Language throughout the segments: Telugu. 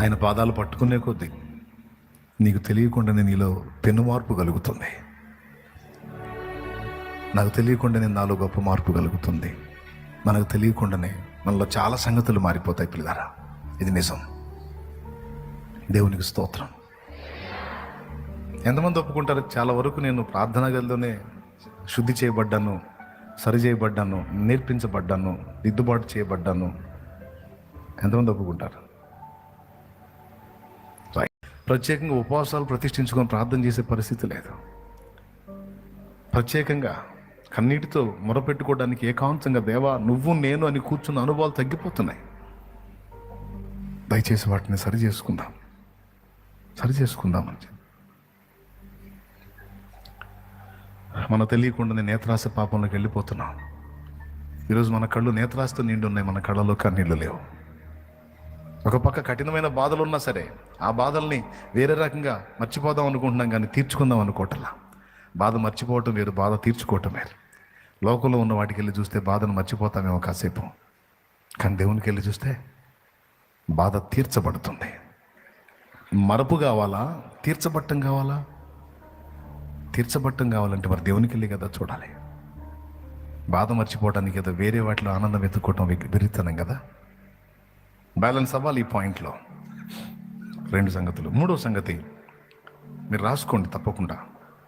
ఆయన పాదాలు పట్టుకునే కొద్దీ నీకు తెలియకుండానే నీలో పెను మార్పు కలుగుతుంది. నాకు తెలియకుండానే నాలో గొప్ప మార్పు కలుగుతుంది. మనకు తెలియకుండానే మనలో చాలా సంగతులు మారిపోతాయి పిల్లరా. ఇది నిజం. దేవునికి స్తోత్రం. ఎంతమంది ఒప్పుకుంటారు? చాలా వరకు నేను ప్రార్థనా గదిలోనే శుద్ధి చేయబడ్డాను, సరి చేయబడ్డాను, నేర్పించబడ్డాను, దిద్దుబాటు చేయబడ్డాను. ఎంతమంది ఒప్పుకుంటారు? ప్రత్యేకంగా ఉపవాసాలు ప్రతిష్ఠించుకొని ప్రార్థన చేసే పరిస్థితి లేదు. ప్రత్యేకంగా కన్నీటితో మొరపెట్టుకోవడానికి ఏకాంతంగా దేవా నువ్వు నేను అని కూర్చున్న అనుభవాలు తగ్గిపోతున్నాయి. దయచేసి వాటిని సరి చేసుకుందామని మన తెలియకుండానే నేత్రాస పాపంలోకి వెళ్ళిపోతున్నాం. ఈరోజు మన కళ్ళు నేత్రాస్తో నిండి ఉన్నాయి, మన కళ్ళలో కన్నీళ్ళు లేవు. ఒక పక్క కఠినమైన బాధలు ఉన్నా సరే ఆ బాధల్ని వేరే రకంగా మర్చిపోదాం అనుకుంటున్నాం, కానీ తీర్చుకుందాం అనుకోవట్లా. బాధ మర్చిపోవటం వేరు, బాధ తీర్చుకోవటం వేరు. లోకంలో ఉన్న వాటికి వెళ్ళి చూస్తే బాధను మర్చిపోతామేమో కాసేపు, కానీ దేవునికి వెళ్ళి చూస్తే బాధ తీర్చబడుతుంది. మరపు కావాలా, తీర్చబట్టం కావాలా? తీర్చబట్టం కావాలంటే మరి దేవునికి వెళ్ళి కదా చూడాలి. బాధ మర్చిపోవడానికి కదా వేరే వాటిలో ఆనందం ఎత్తుకోవటం విరితనం కదా. బ్యాలెన్స్ అవ్వాలి ఈ పాయింట్లో. 2 సంగతులు. 3వ సంగతి మీరు రాసుకోండి తప్పకుండా.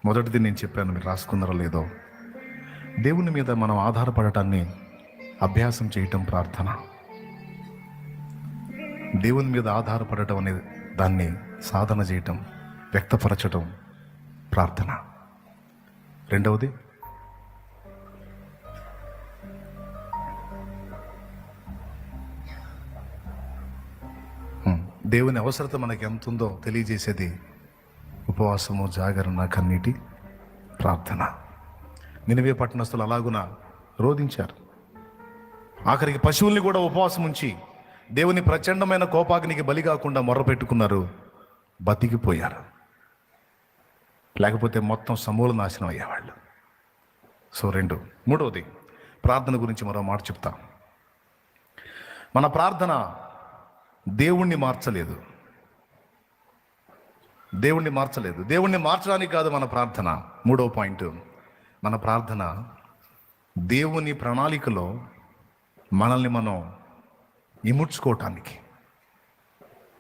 మొదటిది నేను చెప్పాను, మీరు రాసుకున్నారో లేదో. దేవుని మీద మనం ఆధారపడటాన్ని అభ్యాసం చేయటం ప్రార్థన. దేవుని మీద ఆధారపడటం అనే దాన్ని సాధన చేయటం, వ్యక్తపరచటం ప్రార్థన. 2వది దేవుని అవసరత మనకి ఎంత ఉందో తెలియజేసేది ఉపవాసము, జాగరణ, కన్నీటి ప్రార్థన. నినివే పట్టణస్థులు అలాగున రోధించారు. ఆఖరికి పశువుల్ని కూడా ఉపవాసం ఉంచి దేవుని ప్రచండమైన కోపాగ్నికి బలి కాకుండా మొర్రపెట్టుకున్నారు, బతికిపోయారు. లేకపోతే మొత్తం సమూల నాశనం అయ్యేవాళ్ళు. సో 2. 3వది ప్రార్థన గురించి మరో మాట చెప్తా. మన ప్రార్థన దేవుణ్ణి మార్చలేదు. దేవుణ్ణి మార్చడానికి కాదు మన ప్రార్థన. 3వ పాయింట్, మన ప్రార్థన దేవుని ప్రణాళికలో మనల్ని మనం ఇముడ్చుకోవటానికి,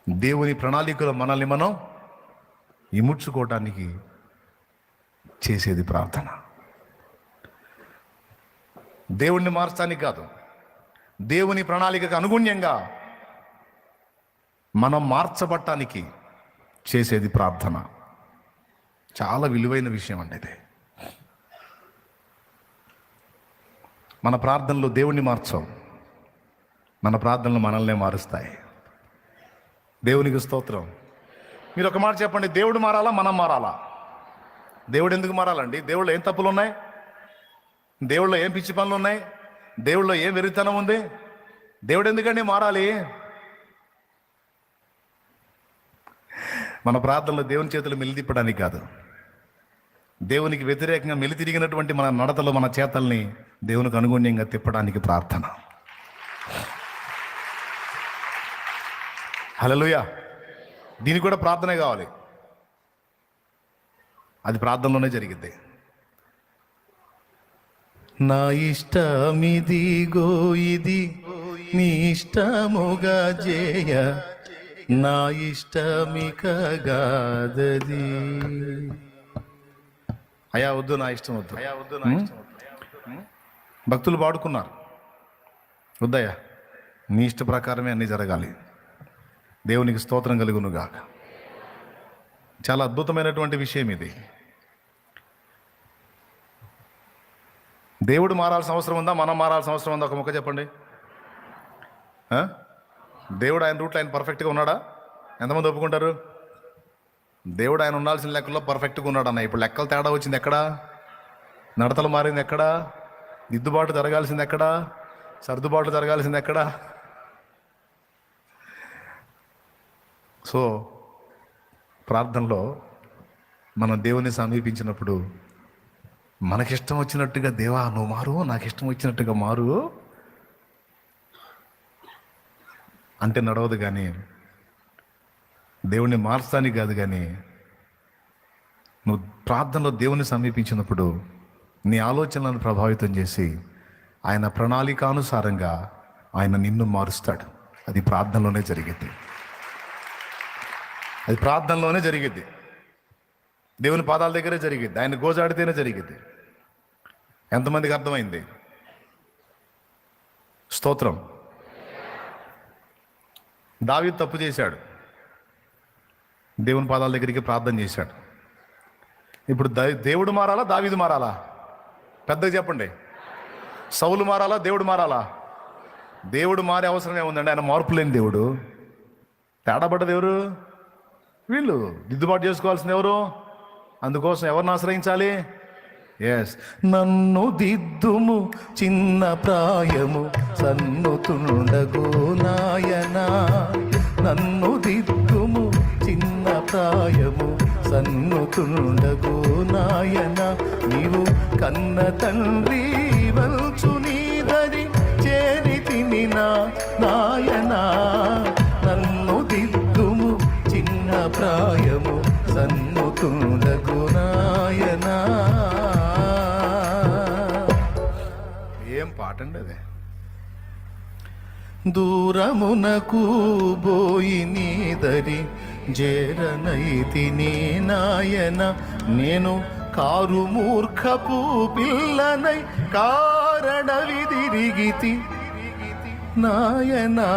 దేవుని ప్రణాళికలో మనల్ని మనం ఇముడ్చుకోవటానికి చేసేది ప్రార్థన. దేవుణ్ణి మార్చడానికి కాదు, దేవుని ప్రణాళికకు అనుగుణ్యంగా మనం మార్చబట్టానికి చేసేది ప్రార్థన. చాలా విలువైన విషయం అండి ఇది. మన ప్రార్థనలు దేవుణ్ణి మార్చవు, మన ప్రార్థనలు మనల్నే మారుస్తాయి. దేవునికి స్తోత్రం. మీరు ఒక మాట చెప్పండి, దేవుడు మారాలా మనం మారాలా? దేవుడు ఎందుకు మారాలండి? దేవుళ్ళో ఏం తప్పులు ఉన్నాయి? దేవుళ్ళో ఏం పిచ్చి పనులు ఉన్నాయి? దేవుళ్ళో ఏం వెరితనం ఉంది? దేవుడు ఎందుకండి మారాలి? మన ప్రార్థనలో దేవుని చేతులు మెలితిప్పడానికి కాదు, దేవునికి వ్యతిరేకంగా మెలితిరిగినటువంటి మన నడతలు, మన చేతల్ని దేవునికి అనుగుణ్యంగా తిప్పడానికి ప్రార్థన. హల్లెలూయా. దీనికి కూడా ప్రార్థనే కావాలి. అది ప్రార్థనలోనే జరిగింది. నా ఇష్టమిదిగో ఇది నీ ఇష్టముగా చేయ, నా ఇష్టమిక గాదది. అయ్యా వద్దు, నా ఇష్టం వద్దు. భక్తులు పాడుకున్నారు, వద్దయ్యా నీ ఇష్ట ప్రకారమే అన్నీ జరగాలి. దేవునికి స్తోత్రం కలుగునుగాక. చాలా అద్భుతమైనటువంటి విషయం ఇది. దేవుడు మారాల్సిన అవసరం ఉందా, మనం మారాల్సిన అవసరం ఉందా? ఒక మొక్క చెప్పండి. దేవుడు ఆయన రూట్లో ఆయన పర్ఫెక్ట్గా ఉన్నాడా? ఎంతమంది ఒప్పుకుంటారు? దేవుడు ఆయన ఉండాల్సిన లెక్కల్లో పర్ఫెక్ట్గా ఉన్నాడు అన్న. ఇప్పుడు లెక్కలు తేడా వచ్చింది ఎక్కడా? నడతలు మారింది ఎక్కడా? దిద్దుబాటు జరగాల్సింది ఎక్కడా? సర్దుబాటు జరగాల్సింది ఎక్కడా? సో ప్రార్థనలో మనం దేవుని సమీపించినప్పుడు మనకిష్టం వచ్చినట్టుగా దేవా నువ్వు మారు, నాకు ఇష్టం వచ్చినట్టుగా మారు అంటే నడవదు. కానీ దేవుణ్ణి మార్చడానికి కాదు, కానీ నువ్వు ప్రార్థనలో దేవుని సమీపించినప్పుడు నీ ఆలోచనలను ప్రభావితం చేసి ఆయన ప్రణాళికానుసారంగా ఆయన నిన్ను మారుస్తాడు. అది ప్రార్థనలోనే జరిగిద్ది. అది ప్రార్థనలోనే జరిగిద్ది. దేవుని పాదాల దగ్గరే జరిగిద్ది. ఆయన గోజాడితేనే జరిగిద్ది. ఎంతమందికి అర్థమైంది? స్తోత్రం. దావీదు తప్పు చేశాడు, దేవుని పాదాల దగ్గరికి ప్రార్థన చేశాడు. ఇప్పుడు దేవుడు మారాలా, దావీదు మారాలా? పెద్దగా చెప్పండి. సౌలు మారాలా, దేవుడు మారాలా? దేవుడు మారే అవసరం ఏముందండి? ఆయన మార్పు లేని దేవుడు. తేడాపడ్డది ఎవరు? వీళ్ళు. దిద్దుబాటు చేసుకోవాల్సింది ఎవరు? అందుకోసం ఎవరిని ఆశ్రయించాలి? ఎస్, నన్ను దిద్దుము చిన్న ప్రాయము సన్నుతుండగు నాయనా, నన్ను దిద్దుము చిన్న ప్రాయము సన్నుతుండగు నాయనా, నీవు కన్న తండ్రి వల్చు నీదరి చేరి తినినా నాయనా, నన్ను దిద్దుము చిన్న ప్రాయము సన్నుతుండగు నాయనా. ఏం పాట అండి అదే. దూరమునకు బోయి నీదరి జేరనైతిని నాయన, నేను కారు మూర్ఖపు పిల్లనై కారణవి తిరిగితి నాయనా,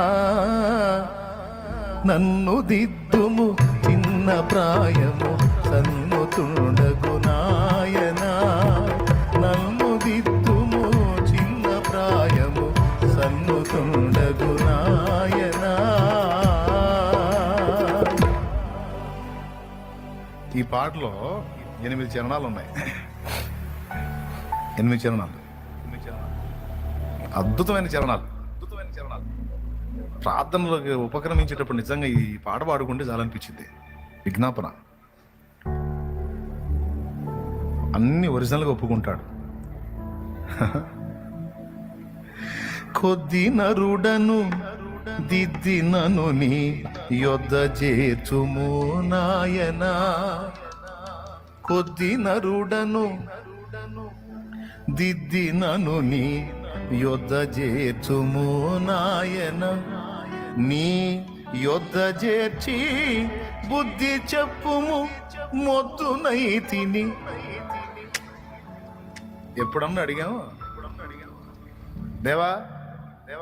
నన్ను దిద్దుము చిన్న ప్రాయము సన్నుతుండగు నాయనా, నన్ను దిద్దుము చిన్న ప్రాయము సన్నుతుండగు నాయనా. ఈ పాటలో 8 చరణాలు ఉన్నాయి. 8 చరణాలు, అద్భుతమైన చరణాలు. ప్రార్థనలోకి ఉపక్రమించేటప్పుడు నిజంగా ఈ పాట పాడుకుంటే చాలనిపించింది. విజ్ఞాపన అన్ని ఒరిజినల్గా ఒప్పుకుంటాడు. కొద్ది నరుడను దిద్దినను నీ యొద్ద చేర్చుము నాయనా, కొద్ది నరుడను దిద్దినను నీ యొద్ద చేర్చుము నాయన, నీ యొద్ద చేర్చి బుద్ధి చెప్పుము మొద్దునైతిని. ఎప్పుడన్నా అడిగాము, దేవా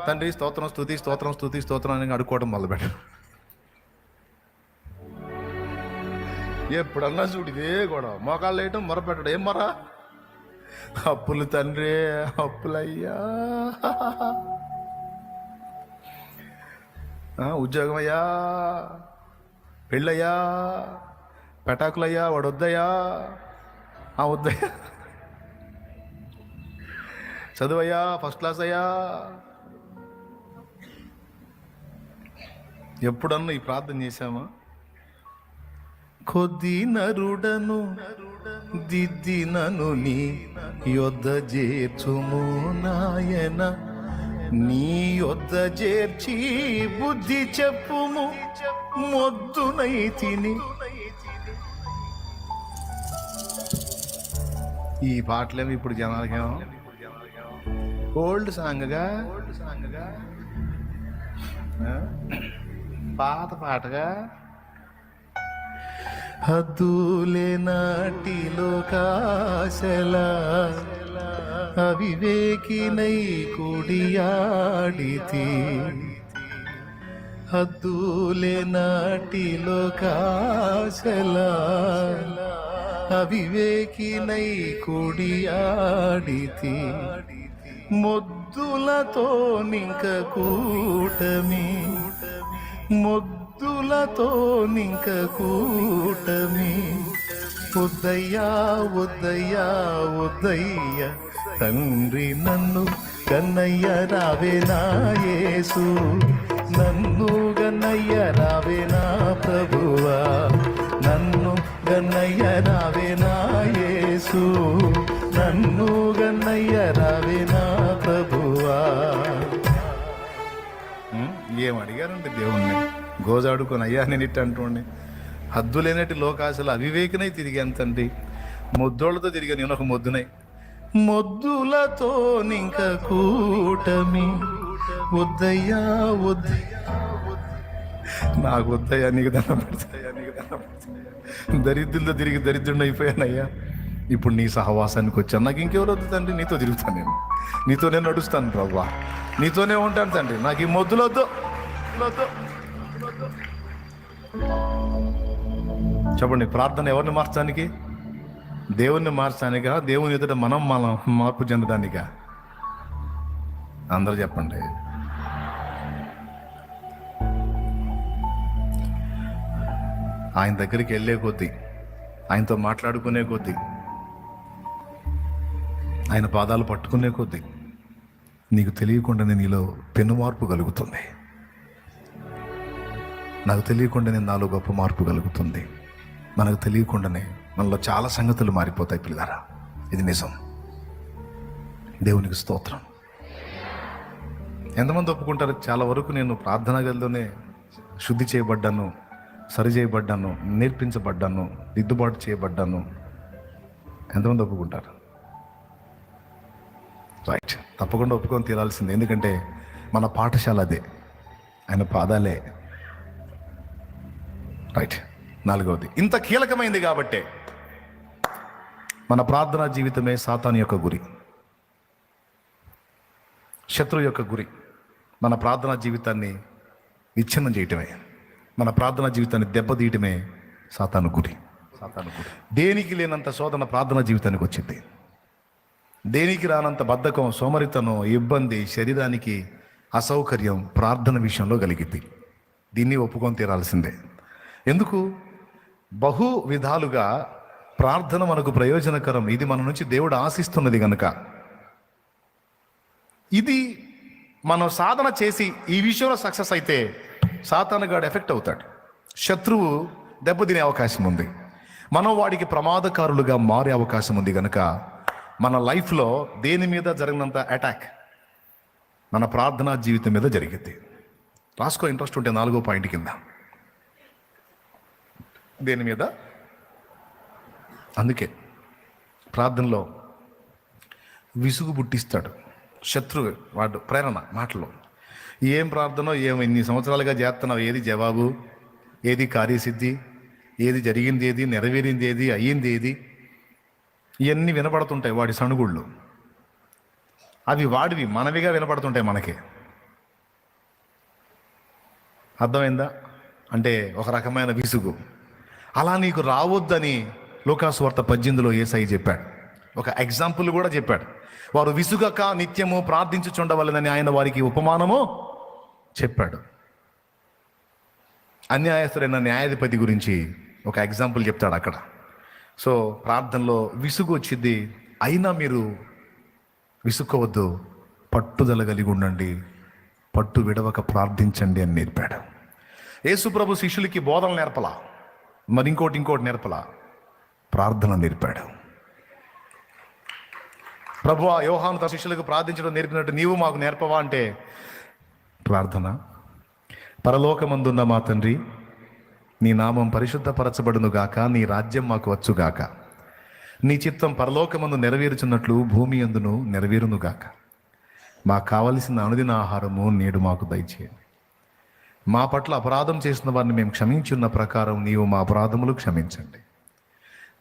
తండ్రి స్తోత్రం స్తుతి స్తోత్రం స్తుతి స్తోత్రం అని అడుక్కోవడం మొదలుపెట్టారు. ఎప్పుడన్నా చూడిదే కూడా మోకాళ్ళు వేయటం మొరపెట్టడం. ఏం మరా? అప్పులు తండ్రి, అప్పులయ్యా, ఉద్యోగం అయ్యా, పెళ్ళయ్యా, పెటాకులయ్యా, వాడు వద్దయ్యా, వద్దయ్యా, చదువయ్యా, ఫస్ట్ క్లాస్ అయ్యా. ఎప్పుడన్నా ఈ ప్రార్థన చేశామా? కొద్ది నరుడను దిద్దినను నీ యొద్ద చేర్చుము నాయన, నీ యొద్ద చేర్చి బుద్ధి చెప్పుము మొద్దునైతిని. ఈ పాటలేమో ఇప్పుడు జనాలకేమో ఓల్డ్ సాంగ్గా, పాత పాటగా. హద్దులే నాటిలో కాశలా అవివేకినై కుడియాడితి, హద్దులే నాటిలో కాశలా అవివేకినై కుడియాడితి, మొద్దులతో నింక కూటమి, మొద్దులతో నింక కూటమి. వద్దయ్యా వద్దయ్యా వద్దయ్య తండ్రి, నన్ను కన్నయ్య రావే నా యేసు, నన్ను గన్నయ్య రావే నా ప్రభువా, నన్ను గన్నయ్య రావే నా యేసు, నన్ను గన్నయ్య రావే నా ప్రభువా. ఏం అడిగారండి దేవుణ్ణి? గోజాడుకొని అయ్యా నేను ఇట్ట అంటుండే. హద్దు లేనట్టు లోకాశలు అవివేకనై తిరిగాను తండ్రి, మొద్దోళ్ళతో తిరిగా నేను ఒక మొద్దునై. మొద్దులతో ఇంక కూటమి వద్దయ్యా వద్దయ్యా, నాకు వద్దయ్యా నీకు దండం పెడతాయా, నీకు దండం పెడతాయా, దరిద్రులతో తిరిగి దరిద్రుడిని అయిపోయానయ్యా, ఇప్పుడు నీ సహవాసానికి వచ్చాను, నాకు ఇంకెవరు వద్దు తండ్రి, నీతో తిరుగుతాను, నీతోనే నడుస్తాను ప్రభువా, నీతోనే ఉంటాను తండ్రి, నాకు ఈ మొద్దులొద్దు. చెప్పండి, ప్రార్థన ఎవరిని మార్చడానికి? దేవుణ్ణి మార్చడానికా? దేవుని ఎదుట మనం మార్పు చెందడానికా? అందరూ చెప్పండి. ఆయన దగ్గరికి వెళ్ళే కొద్దీ, ఆయనతో మాట్లాడుకునే కొద్దీ, ఆయన పాదాలు పట్టుకునే కొద్దీ నీకు తెలియకుండానే నీలో పెను మార్పు కలుగుతుంది. నాకు తెలియకుండానే నాలో గొప్ప మార్పు కలుగుతుంది. మనకు తెలియకుండానే మనలో చాలా సంగతులు మారిపోతాయి పిల్లరా. ఇది నిజం. దేవునికి స్తోత్రం. ఎంతమంది ఒప్పుకుంటారు? చాలా వరకు నేను ప్రార్థనా గదిలోనే శుద్ధి చేయబడ్డాను, సరి చేయబడ్డాను, నేర్పించబడ్డాను, దిద్దుబాటు చేయబడ్డాను. ఎంతమంది ఒప్పుకుంటారు? రైట్, తప్పకుండా ఒప్పుకొని తీరాల్సిందే. ఎందుకంటే మన పాఠశాల అదే, ఆయన పాదాలే. రైట్. 4వది, ఇంత కీలకమైంది కాబట్టే మన ప్రార్థనా జీవితమే సాతాను యొక్క గురి, శత్రువు యొక్క గురి. మన ప్రార్థనా జీవితాన్ని విచ్ఛిన్నం చేయటమే, మన ప్రార్థనా జీవితాన్ని దెబ్బతీయటమే సాతాను గురి. దేనికి లేనంత శోధన ప్రార్థనా జీవితానికి వచ్చింది. దేనికి రానంత బద్ధకం, సోమరితనం, ఇబ్బంది, శరీరానికి అసౌకర్యం ప్రార్థన విషయంలో కలిగింది. దీన్ని ఒప్పుకొని తీరాల్సిందే. ఎందుకు? బహు విధాలుగా ప్రార్థన మనకు ప్రయోజనకరం. ఇది మన నుంచి దేవుడు ఆశిస్తున్నది కనుక. ఇది మనం సాధన చేసి ఈ విషయంలో సక్సెస్ అయితే సాతానుగాడు ఎఫెక్ట్ అవుతాడు, శత్రువు దెబ్బతినే అవకాశం ఉంది, మనం వాడికి ప్రమాదకారులుగా మారే అవకాశం ఉంది. కనుక మన లైఫ్లో దేని మీద జరిగినంత అటాక్ మన ప్రార్థనా జీవితం మీద జరిగింది. రాసుకో, ఇంట్రెస్ట్ ఉంటే 4వ పాయింట్ కింద. దేని మీద? అందుకే ప్రార్థనలో విసుగు పుట్టిస్తాడు శత్రువు. వాడు ప్రేరణ మాటలో ఏం ప్రార్థనో, ఇన్ని సంవత్సరాలుగా చేస్తున్నావు, ఏది జవాబు, ఏది కార్యసిద్ధి, ఏది జరిగింది, ఏది నెరవేరింది, ఏది అయ్యింది, ఏది, ఇవన్నీ వినపడుతుంటాయి వాడి సణుగుళ్ళు. అవి వాడివి, మనవిగా వినపడుతుంటాయి మనకి. అర్థమైందా? అంటే ఒక రకమైన విసుగు. అలా నీకు రావద్దని లూకాసు వార్త 18లో యేసయ్య చెప్పాడు. ఒక ఎగ్జాంపుల్ కూడా చెప్పాడు. వారు విసుగక నిత్యము ప్రార్థించుచుండవలెనని ఆయన వారికి ఉపమానము చెప్పాడు. అన్యాయస్తుడైన న్యాయాధిపతి గురించి ఒక ఎగ్జాంపుల్ చెప్తాడు అక్కడ. సో ప్రార్థనలో విసుగు వచ్చింది, అయినా మీరు విసుక్కోవద్దు, పట్టుదల కలిగి ఉండండి, పట్టు విడవక ప్రార్థించండి అని నేర్పాడు. యేసు ప్రభు శిష్యులకి బోధనలు నేర్పలా, మరి ఇంకోటి నేర్పలా, ప్రార్థన నేర్పాడు. ప్రభువా, యోహాను తన శిష్యులకు ప్రార్థించడం నేర్పినట్టు నీవు మాకు నేర్పవా అంటే ప్రార్థన. పరలోకమందున్న మా తండ్రి, నీ నామం పరిశుద్ధపరచబడును గాక, నీ రాజ్యం మాకు వచ్చుగాక, నీ చిత్తం పరలోకమందు నెరవేరుచున్నట్లు భూమి యందును నెరవేరును గాక, మాకు కావలసిన అనుదిన ఆహారము నేడు మాకు దయచేయండి, మా పట్ల అపరాధం చేసిన వారిని మేము క్షమించున్న ప్రకారం నీవు మా అపరాధములు క్షమించండి,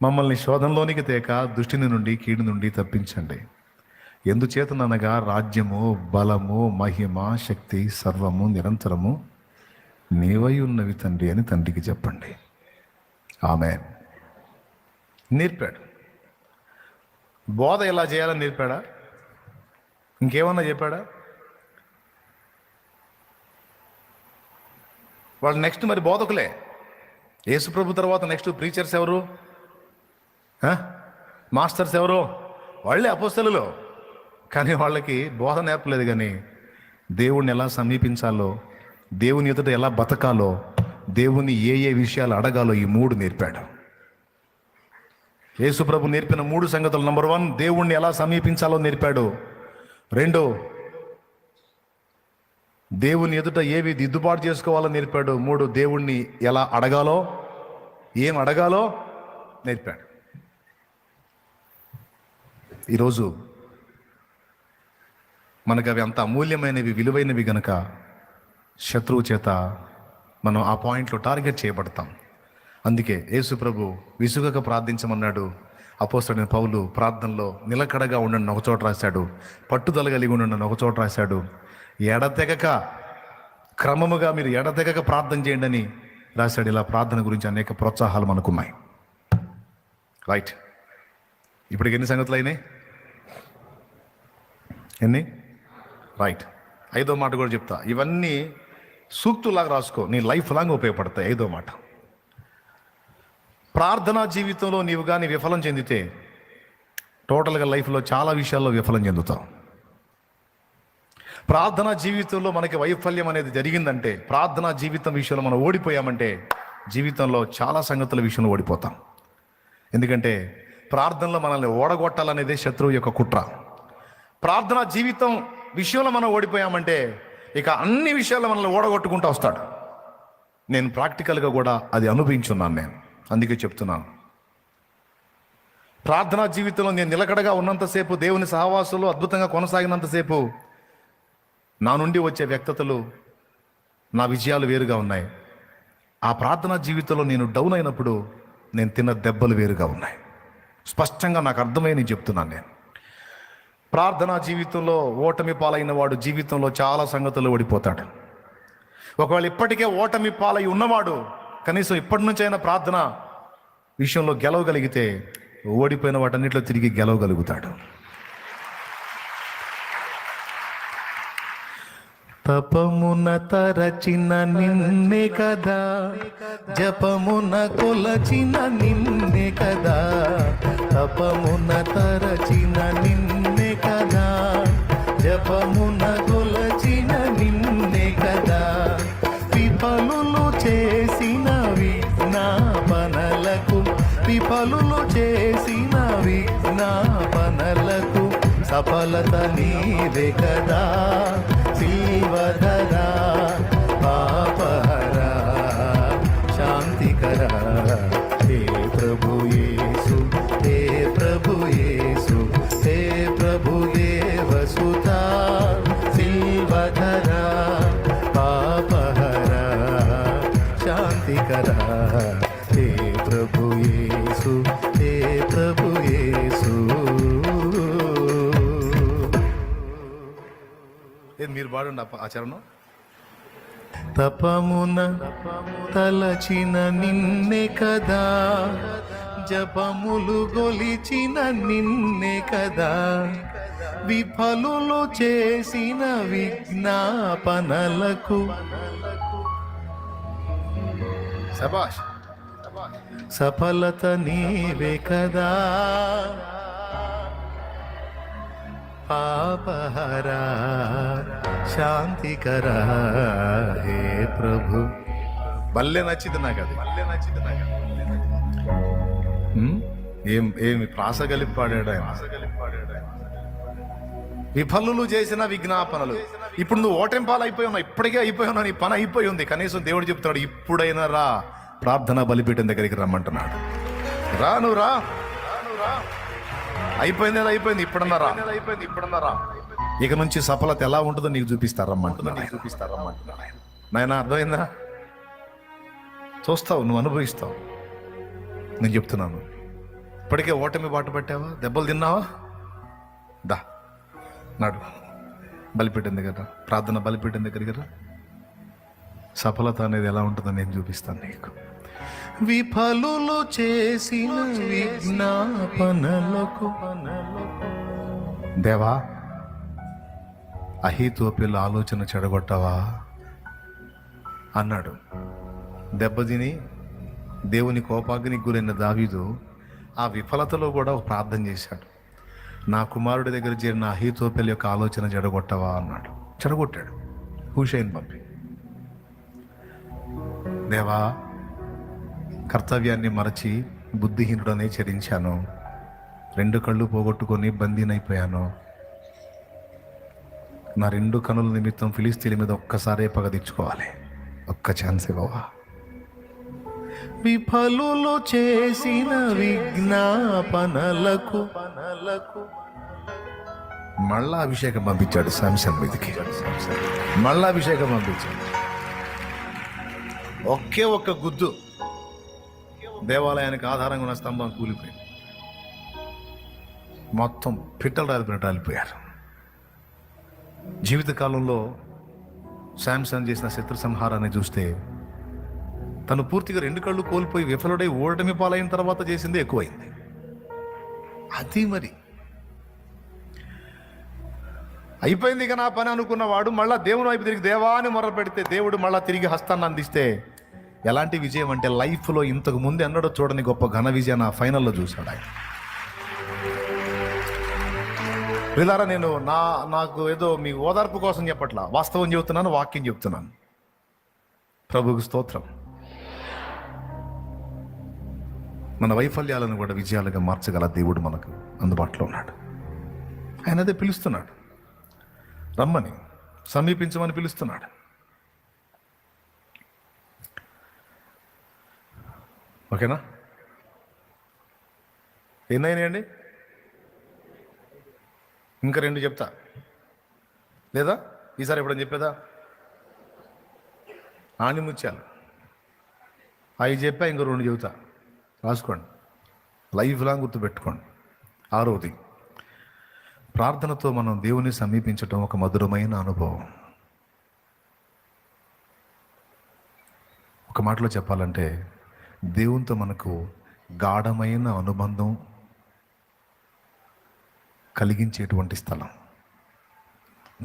మమ్మల్ని శోధనలోనికి తేక దుష్టిని నుండి, కీడు నుండి తప్పించండి, ఎందుచేతననగా రాజ్యము, బలము, మహిమ, శక్తి సర్వము నిరంతరము నీవై ఉన్నవి తండ్రి అని తండ్రికి చెప్పండి. ఆమేన్. నేర్పాడు. బోధ ఎలా చేయాలని నేర్పాడా? ఇంకేమన్నా చెప్పాడా? వాళ్ళు నెక్స్ట్ మరి బోధకులే. యేసుప్రభు తర్వాత నెక్స్ట్ ప్రీచర్స్ ఎవరు? మాస్టర్స్ ఎవరు? వాళ్ళే అపోస్తలులు. కానీ వాళ్ళకి బోధ నేర్పలేదు. కానీ దేవుణ్ణి ఎలా సమీపించాలో, దేవుని ఎదుట ఎలా బతకాలో, దేవుని ఏ విషయాలు అడగాలో ఈ 3 నేర్పాడు. యేసుప్రభు నేర్పిన 3 సంగతులు. నంబర్ 1, దేవుణ్ణి ఎలా సమీపించాలో నేర్పాడు. 2, దేవుని ఎదుట ఏవి దిద్దుబాటు చేసుకోవాలో నేర్పాడు. 3 దేవుణ్ణి ఎలా అడగాలో, ఏం అడగాలో నేర్పాడు. ఈరోజు మనకు అవి అంత అమూల్యమైనవి, విలువైనవి గనక శత్రువు చేత మనం ఆ పాయింట్లో టార్గెట్ చేయబడతాం. అందుకే యేసు ప్రభు విసుగక ప్రార్థించమన్నాడు. అపోస్తలుడైన పౌలు ప్రార్థనలో నిలకడగా ఉండండి ఒక చోట రాశాడు, పట్టుదల కలిగి ఉండండి ఒక చోట రాశాడు, ఎడతెగక క్రమముగా మీరు ఎడతెగక ప్రార్థన చేయండి అని రాశాడు. ఇలా ప్రార్థన గురించి అనేక ప్రోత్సాహాలు మనకున్నాయి. రైట్, ఇప్పటికి ఎన్ని సంగతులు అయినాయి? ఎన్ని? రైట్, 5వ మాట కూడా చెప్తా. ఇవన్నీ సూక్తులాగా రాసుకో, నీ లైఫ్ లాంగ్ ఉపయోగపడతాయి. 5వ మాట, ప్రార్థనా జీవితంలో నీవు కానీ విఫలం చెందితే టోటల్గా లైఫ్లో చాలా విషయాల్లో విఫలం చెందుతావు. ప్రార్థనా జీవితంలో మనకి వైఫల్యం అనేది జరిగిందంటే, ప్రార్థనా జీవితం విషయంలో మనం ఓడిపోయామంటే జీవితంలో చాలా సంగతుల విషయంలో ఓడిపోతాం. ఎందుకంటే ప్రార్థనలో మనల్ని ఓడగొట్టాలనేదే శత్రువు యొక్క కుట్ర. ప్రార్థనా జీవితం విషయంలో మనం ఓడిపోయామంటే ఇక అన్ని విషయాల్లో మనల్ని ఓడగొట్టుకుంటూ వస్తాడు. నేను ప్రాక్టికల్గా కూడా అది అనుభవించున్నాను. నేను అందుకే చెప్తున్నాను, ప్రార్థనా జీవితంలో నేను నిలకడగా ఉన్నంతసేపు, దేవుని సహవాసంలో అద్భుతంగా కొనసాగినంతసేపు నా నుండి వచ్చే వ్యక్తతలు, నా విజయాలు వేరుగా ఉన్నాయి. ఆ ప్రార్థనా జీవితంలో నేను డౌన్ అయినప్పుడు నేను తిన్న దెబ్బలు వేరుగా ఉన్నాయి. స్పష్టంగా నాకు అర్థమై నేను చెప్తున్నాను. నేను ప్రార్థనా జీవితంలో ఓటమి పాలైన వాడు జీవితంలో చాలా సంగతులు ఓడిపోతాడు. ఒకవేళ ఇప్పటికే ఓటమి పాలై ఉన్నవాడు కనీసం ఇప్పటి నుంచి అయినా ప్రార్థన విషయంలో గెలవగలిగితే ఓడిపోయిన వాటన్నిటిలో తిరిగి గెలవగలుగుతాడు. తపమున తరచిన నిన్నే కదా, జపమున కొలచిన నిన్నే కదా, తపమున తరచిన నిన్నే కదా, జపమున కొలచిన నిన్నే కదా, విఫలులు చేసిన విజ్ఞాపనలకు, విఫలులు చేసిన విజ్ఞాపనలకు సఫలత నీవే కదా, శివధరా పాపహరా శాంతికరా, హే ప్రభు యేసు, హే ప్రభు యేసు, హే ప్రభు దేవసుతా, శివధరా పాపహరా శాంతికరా, హే ప్రభు యేసు, హే ప్రభు యేసు. మీరు పాడండి ఆచరణ. తపమున తలచిన నిన్నే కదా, జపములు గొలిచిన నిన్నే కదా, విఫలులు చేసిన విజ్ఞాపనలకు శభాష్ సఫలత నీవే కదా, పాపహరా శాంతికరా, హే ప్రభు. భలే నచ్చింది నాకు అది, భలే నచ్చింది నాకు. ఏమి ప్రాస కలిపి పాడాడు ఆయన. విఫలులు చేసిన విజ్ఞాపనలు. ఇప్పుడు నువ్వు ఓటెంపాలు అయిపోయి ఉన్నావు, ఇప్పటికే అయిపోయి ఉన్నావు, నీ పని అయిపోయి ఉంది. కనీసం దేవుడు చెప్తాడు, ఇప్పుడైనా రా, ప్రార్థనా బలిపీఠం దగ్గరికి రమ్మంటున్నాడు. రా, నువ్వు రా, అయిపోయింది అయిపోయింది, ఇప్పుడన్నా రా, ఇక నుంచి సఫలత ఎలా ఉంటుందో నీకు చూపిస్తారమ్మంటున్నా, నాయన అర్థమైందా? చూస్తావు, నువ్వు అనుభవిస్తావు. నేను చెప్తున్నాను, ఇప్పటికే ఓటమి బాట పట్టావా, దెబ్బలు తిన్నావా, దా నాడు బలిపీఠం దగ్గర, ప్రార్థన బలిపీఠం దగ్గర కదా, సఫలత అనేది ఎలా ఉంటుందో నేను చూపిస్తాను నీకు. విఫలులు చేసిన విజ్ఞాపనలకు, దేవా అహీతోపెలు ఆలోచన చెడగొట్టవా అన్నాడు. దెబ్బతిని దేవుని కోపాగ్నికి గురైన దావీదు ఆ విఫలతలో కూడా ఒక ప్రార్థన చేశాడు. నా కుమారుడి దగ్గర చేరిన అహీతోపెలు యొక్క ఆలోచన చెడగొట్టవా అన్నాడు. చెడగొట్టాడు హూషైని పంపి. దేవా కర్తవ్యాన్ని మరచి బుద్ధిహీనుడనే చరించాను, 2 కళ్ళు పోగొట్టుకొని బందీనైపోయాను, నా 2 కనుల నిమిత్తం ఫిలిస్తీన్ల మీద ఒక్కసారే పగ తెచ్చుకోవాలి, ఒక్క ఛాన్స్ ఇవ్వవా? విఫలులు చేసిన విజ్ఞాపనలకు మళ్ళా అభిషేకం పంపించాడు శాంసన్ మీదకి. మళ్ళా అభిషేకం పంపించాడు. ఒకే ఒక్క గుద్దు దేవాలయానికి ఆధారంగా ఉన్న స్తంభం కూలిపోయింది. మొత్తం పిట్టలు రాలిపోయినట్టు రాలిపోయారు. జీవితకాలంలో శాంసన్ చేసిన శత్రు సంహారాన్ని చూస్తే తను పూర్తిగా 2 కళ్ళు కోల్పోయి విఫలుడై ఓటమి పాలైన తర్వాత చేసింది ఎక్కువైంది. అది మరి అయిపోయింది ఇక నా పని అనుకున్నవాడు మళ్ళా దేవుని వైపు తిరిగి దేవాన్ని మొర్ర పెడితే దేవుడు మళ్ళా తిరిగి హస్తాన్ని అందిస్తే ఎలాంటి విజయం అంటే లైఫ్లో ఇంతకు ముందు ఎన్నడూ చూడని గొప్ప ఘన విజయాన్ని ఆ ఫైనల్లో చూశాడు ఆయన. వీళ్ళారా, నేను నాకు ఏదో మీ ఓదార్పు కోసం చెప్పట్లా, వాస్తవం చెబుతున్నాను, వాక్యం చెప్తున్నాను. ప్రభువుకు స్తోత్రం. మన వైఫల్యాలను కూడా విజయాలుగా మార్చగల దేవుడు మనకు అందుబాటులో ఉన్నాడు. ఆయన అదే పిలుస్తున్నాడు, రమ్మని, సమీపించమని పిలుస్తున్నాడు. ఓకేనా? ఎన్నైనాయండి? ఇంకా 2 చెప్తా, లేదా ఈసారి ఎప్పుడని చెప్పేదా? ఆణిముత్యాలు 5 చెప్పా, ఇంకో 2 చెబుతా. రాసుకోండి, లైఫ్ లాంగ్ గుర్తుపెట్టుకోండి. 6వది, ప్రార్థనతో మనం దేవుని సమీపించటం ఒక మధురమైన అనుభవం. ఒక మాటలో చెప్పాలంటే దేవునితో మనకు గాఢమైన అనుబంధం కలిగించేటువంటి స్థలం,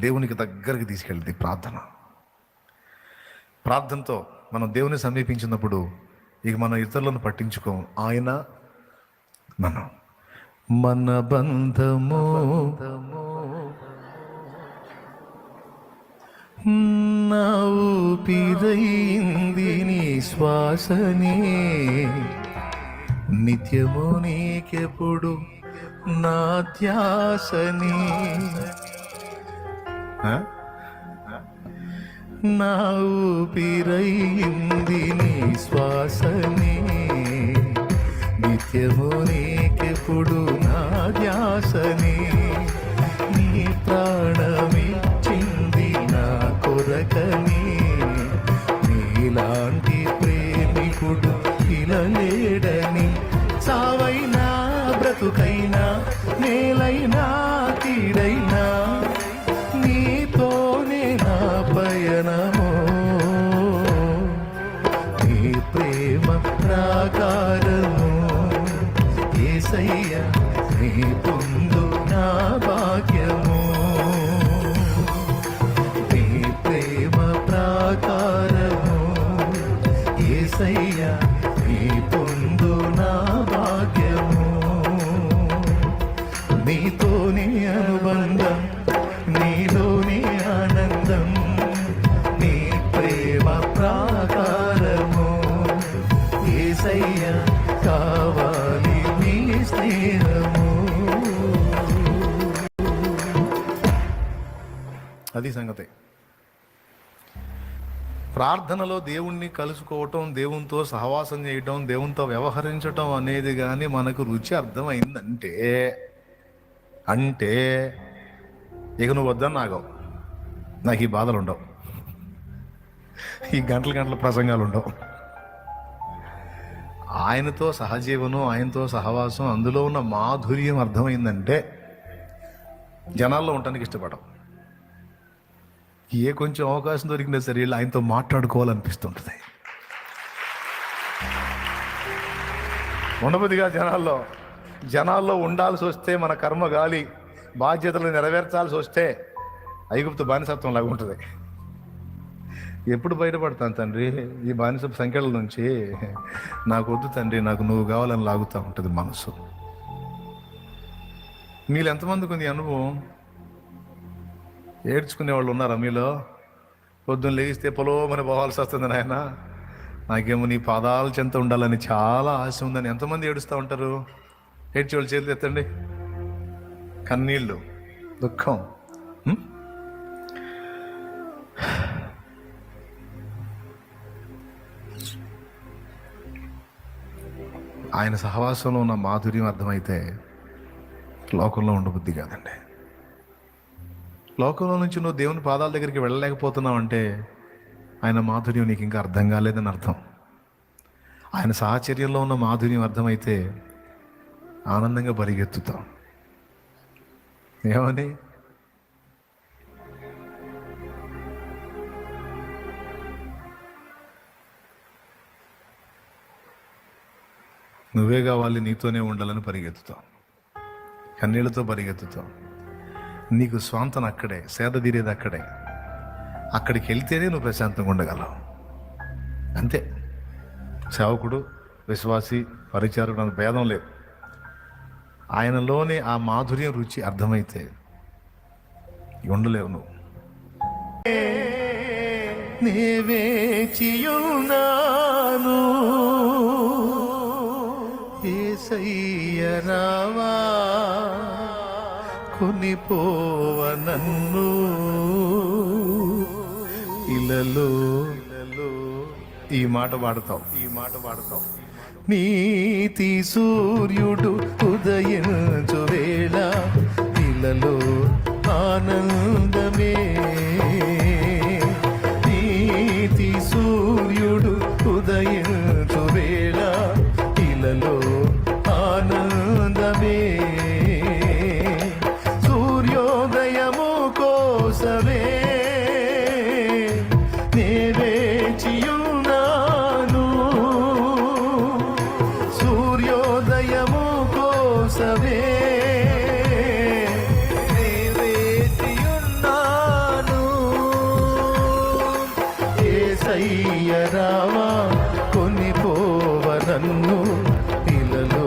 దేవునికి దగ్గరికి తీసుకెళ్ళింది ప్రార్థన. ప్రార్థనతో మనం దేవుని సమీపించినప్పుడు ఇక మనం ఇతరులను పట్టించుకోం, ఆయన మన బంధము నా ఊపిరైంది నీ శ్వాసనే, నిత్యము నీకెప్పుడు నా ధ్యాసనే, నా ఊపిరైంది నీ శ్వాసనే, నిత్యము నీకెప్పుడు నా ధ్యాసనే, నీ ప్రాణమిచ్చింది నా కొరకనే, నీలాంటి ప్రేమికుడు ఇలా లేడని, సావైనా బ్రతుకైనా నేలైనా కీడైనా నీతోనే నా పయనమో, నీ ప్రేమ ప్రాకారము యేసయ్యా, నీ పొందు నా భాగ్యము, నీ ప్రేమ ప్రాకారము యేసయ్యా, నీ పొందు నా భాగ్యము, నీతోనే అనుబంధం, నీలోనే ఆనందం, నీ ప్రేమ ప్రాకారము యేసయ్యా, కావాలి నీ స్నేహము. అది సంగతి. ప్రార్థనలో దేవుణ్ణి కలుసుకోవటం, దేవునితో సహవాసం చేయటం, దేవునితో వ్యవహరించటం అనేది కానీ మనకు రుచి అర్థమైందంటే ఇక నువ్వు వద్దని నాగవు, నాకు ఈ బాధలు ఉండవు, ఈ గంటల ప్రసంగాలు ఉండవు. ఆయనతో సహజీవనం, ఆయనతో సహవాసం, అందులో ఉన్న మాధుర్యం అర్థమైందంటే జనాల్లో ఉండటానికి ఇష్టపడవు. ఏ కొంచెం అవకాశం దొరికినా సరే ఆయనతో మాట్లాడుకోవాలనిపిస్తుంటుంది. ఉండబుద్దిగా జనాల్లో ఉండాల్సి వస్తే, మన కర్మ గాలి బాధ్యతలు నెరవేర్చాల్సి వస్తే ఐగుప్తు బానిసత్వం లాగా ఉంటుంది. ఎప్పుడు బయటపడతాను తండ్రి ఈ బానిసపు సంఖ్యల నుంచి, నాకు వద్దు తండ్రి, నాకు నువ్వు కావాలని లాగుతూ ఉంటుంది మనసు. మీలో ఎంతమందికి ఉంది అనుభవం? ఏడ్చుకునే వాళ్ళు ఉన్నారా మీలో? పొద్దున్న లేగిస్తే పొలోమని పోవాల్సి వస్తుంది, నాయన నాకేమో నీ పాదాల చెంత ఉండాలని చాలా ఆశ ఉందని ఎంతమంది ఏడుస్తూ ఉంటారు? ఏడ్చి వాళ్ళు చేతులు ఎత్తండి. కన్నీళ్ళు, దుఃఖం. ఆయన సహవాసంలో ఉన్న మాధుర్యం అర్థమైతే లోకంలో ఉండబుద్ధి కాదండి. లోకంలో నుంచి నువ్వు దేవుని పాదాల దగ్గరికి వెళ్ళలేకపోతున్నావు అంటే ఆయన మాధుర్యం నీకు ఇంకా అర్థం కాలేదని అర్థం. ఆయన సాహచర్యంలో ఉన్న మాధుర్యం అర్థమైతే ఆనందంగా పరిగెత్తుతాం. ఏమని? నువ్వే కావాలి, నీతోనే ఉండాలని పరిగెత్తుతాం, కన్నీళ్లతో పరిగెత్తుతాం. నీకు స్వాంతన అక్కడే, సేద తీరేది అక్కడే. అక్కడికి వెళ్తేనే నువ్వు ప్రశాంతంగా ఉండగలవు. అంతే. సేవకుడు, విశ్వాసి, పరిచారకుడు అంత భేదం లేదు. ఆయనలోనే ఆ మాధుర్యం రుచి అర్థమైతే ఉండలేవు నువ్వు. వేచియున్నాను యేసయ్య రావా, కొనిపోవ నన్ను ఇలలో. ఈ మాట వాడతావు. నీతి సూర్యుడు ఉదయించు వేళ ఇలలో ఆనందమే. నీతి సూర్యుడు ఉదయించు వేళ ఇలలో ఆనందమే. సూర్యోదయము కోసమే నే వేచియున్నాను. సూర్యోదయము కోసమే నే వేచియున్నాను. యేసయ్య రావా, కొనిపోవ నన్ను ఇలలో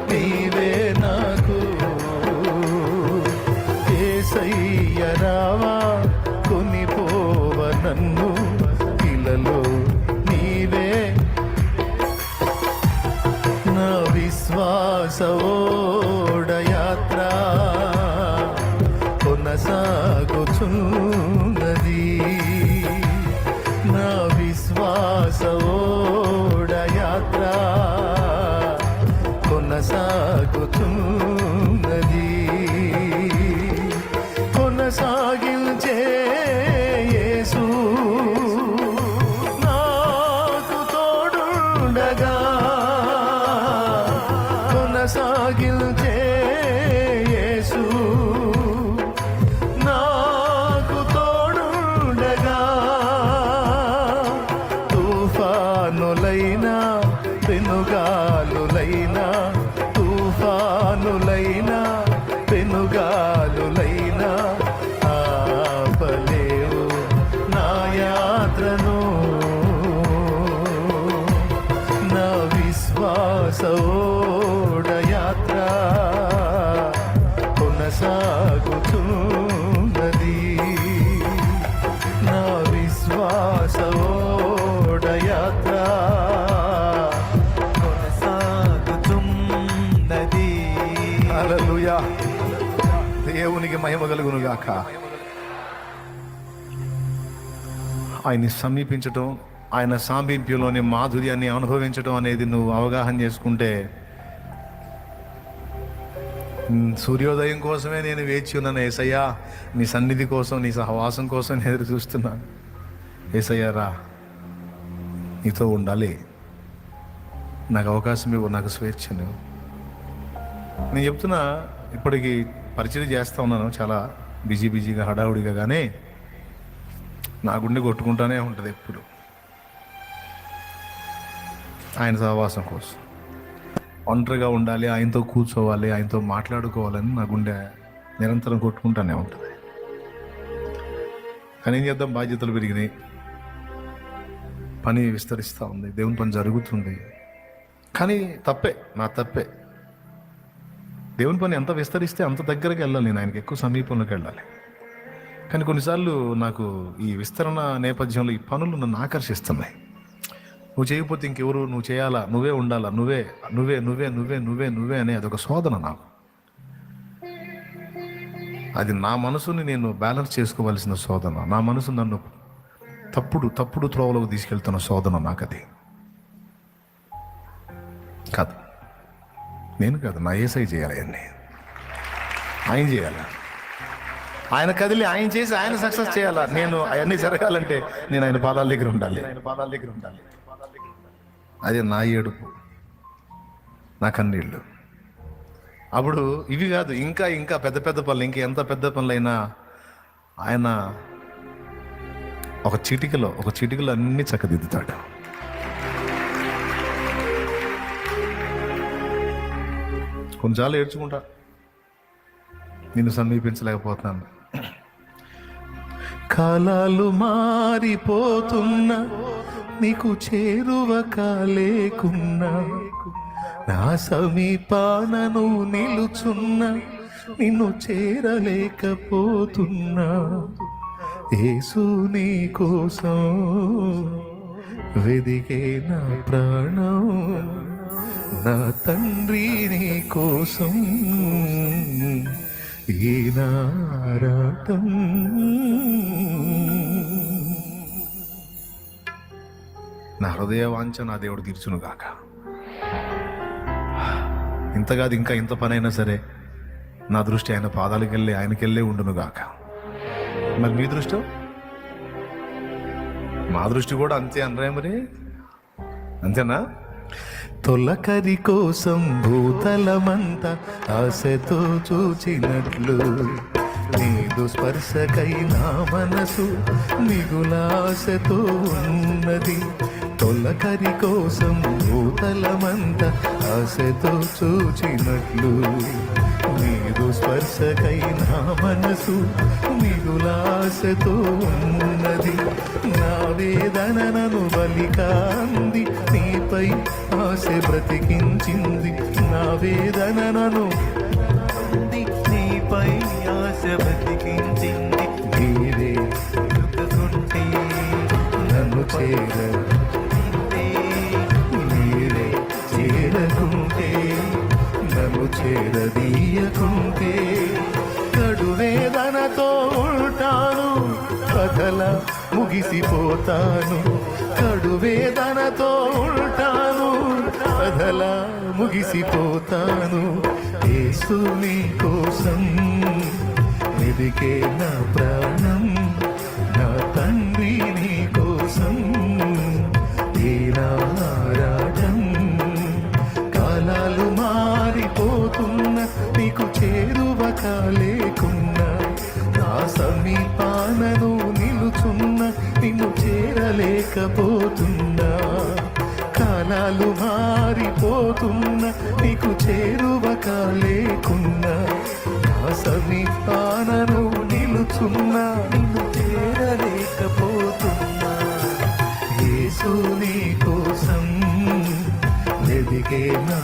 నీవే నాకు. యేసయ్య రావా, కొనిపోవ నన్ను ఇలలో నీవే. నా విశ్వాస ఓడయాత్ర కొనసాగుచున్నది. నా విశ్వాస ఓడయాత్ర కొనసాగుచున్నది. కొనసాగించే యేసు నాకు తోడుండగా. కొనసాగించే యేసు నాకు తోడుండగా. తుఫానులైనా పెనుగాలులైనా, తుఫానులైనా పెనుగాలులైనా ఆపలేవు నా యాత్రను. నా విశ్వాస ఓడయాత్ర కొనసాగుతున్నది. నా విశ్వాస ఓడయాత్ర కొనసాగుతున్నది. హల్లెలూయా. దేవునికి మహిమ కలుగును గాక. ఆయన్ని సమీపించటం, ఆయన సామీప్యంలోని మాధుర్యాన్ని అనుభవించడం అనేది నువ్వు అవగాహన చేసుకుంటే, సూర్యోదయం కోసమే నేను వేచి ఉన్నాను యేసయ్యా, నీ సన్నిధి కోసం, నీ సహవాసం కోసం నేను ఎదురు చూస్తున్నాను. యేసయ్యా రా, నీతో ఉండాలి, నాకు అవకాశం ఇవ్వు, నాకు స్వేచ్ఛ నువ్వు. నేను చెప్తున్నా, ఇప్పటికి పరిచయం చేస్తూ ఉన్నాను చాలా బిజీగా హడావుడిగా, కానీ నా గుండె కొట్టుకుంటానే ఉంటుంది ఎప్పుడు ఆయన సహవాసం కోసం. ఒంటరిగా ఉండాలి, ఆయనతో కూర్చోవాలి, ఆయనతో మాట్లాడుకోవాలని నా గుండె నిరంతరం కొట్టుకుంటానే ఉంటుంది. కానీ ఏం చేద్దాం, బాధ్యతలు పెరిగినాయి, పని విస్తరిస్తూ ఉంది, దేవుని పని జరుగుతుంది. కానీ తప్పే, నా తప్పే. దేవుని పని ఎంత విస్తరిస్తే అంత దగ్గరికి వెళ్ళాలి, నేను ఆయనకి ఎక్కువ సమీపంలోకి వెళ్ళాలి. కానీ కొన్నిసార్లు నాకు ఈ విస్తరణ నేపథ్యంలో ఈ పనులు నన్ను ఆకర్షిస్తున్నాయి. నువ్వు చేయకపోతే ఇంకెవరు, నువ్వు చేయాలా, నువ్వే ఉండాలా, నువ్వే నువ్వే నువ్వే నువ్వే నువ్వే నువ్వే అనే అదొక శోధన నాకు. అది నా మనసుని నేను బ్యాలెన్స్ చేసుకోవాల్సిన శోధన. నా మనసు నన్ను తప్పుడు త్రోవలోకి తీసుకెళ్తున్న శోధన నాకు అది కాదు. నేను కాదు, నా యేసయ్య చేయాలి అవన్నీ. ఆయన చేయాలి, ఆయన కదిలి ఆయన చేసి ఆయన సక్సెస్ చేయాలా. నేను అవన్నీ జరగాలంటే నేను ఆయన పాదాల దగ్గర ఉండాలి. అదే నా ఏడుపు, నా కన్నీళ్ళు. అప్పుడు ఇవి కాదు, ఇంకా ఇంకా పెద్ద పెద్ద పనులు, ఇంకా ఎంత పెద్ద పనులైనా ఆయన ఒక చిటికలో అన్ని చక్కదిద్దుతాడు. కొంచెం ఏడ్చుకుంటా, నిన్ను సమీపించలేకపోతున్నాను. కాలాలు మారిపోతున్నా, నీకు చేరువ కాలేకున్నా, నా సమీపానను నిలుచున్నా, నిన్ను చేరలేకపోతున్నా. యేసు నీ కోసం వెదికే నా ప్రాణం, నా తండ్రి నీ కోసం ఈ నారాటం. నా హృదయ వాంఛ నా దేవుడు తీర్చును గాక. ఇంతకాదు, ఇంకా ఇంత పనైనా సరే నా దృష్టి ఆయన పాదాలకెళ్ళి ఆయనకెళ్ళే ఉండును గాక. మరి మీ దృష్టి, మా దృష్టి కూడా అంతే అనరే మరి, అంతేనా? తొలకరి కోసం భూతలమంతా ఆశతో చూచినట్లు, నీదు స్పర్శకై నా మనసు మిగులాశతో ఉన్నది. తొలకరి కోసం భూతలమంతా ఆశతో చూచినట్లు, నీదు స్పర్శకై నా మనసు మిగులాశతో ఉన్నది. నా వేదనను బలికాంది, నీపై ఆశ బ్రతికించింది. నా వేదనను నీపై ఆశ బ్రతికించింది. నీవే చుట్టుకుంటే నన్ను నీవే చేరకుంటే, నన్ను చేరదీయకుంటే, కడు వేదనతో ఉంటాను, కథలా ముగిసిపోతాను. కడు వేదనతో ఉంటాను, కథలా ముగిసిపోతాను. యేసు నీ కోసం వెదికే నా ప్రాణం, నా తండ్రి నీ కోసం ఈ నారాటం. కాలాలు మారిపోతున్న, నీకు చేరువ కాలేకున్నా, నా సమీపానను నిలుచున్న, నిన్ను చేరలేకపోతున్నా. కాలాలు మారిపోతున్న, నీకు చేరువ కాలేకున్నా, నా సమీపానను నిలుచున్న, నిన్ను చేరలేకపోతున్నా. యేసు నీ కోసం వెదికే నా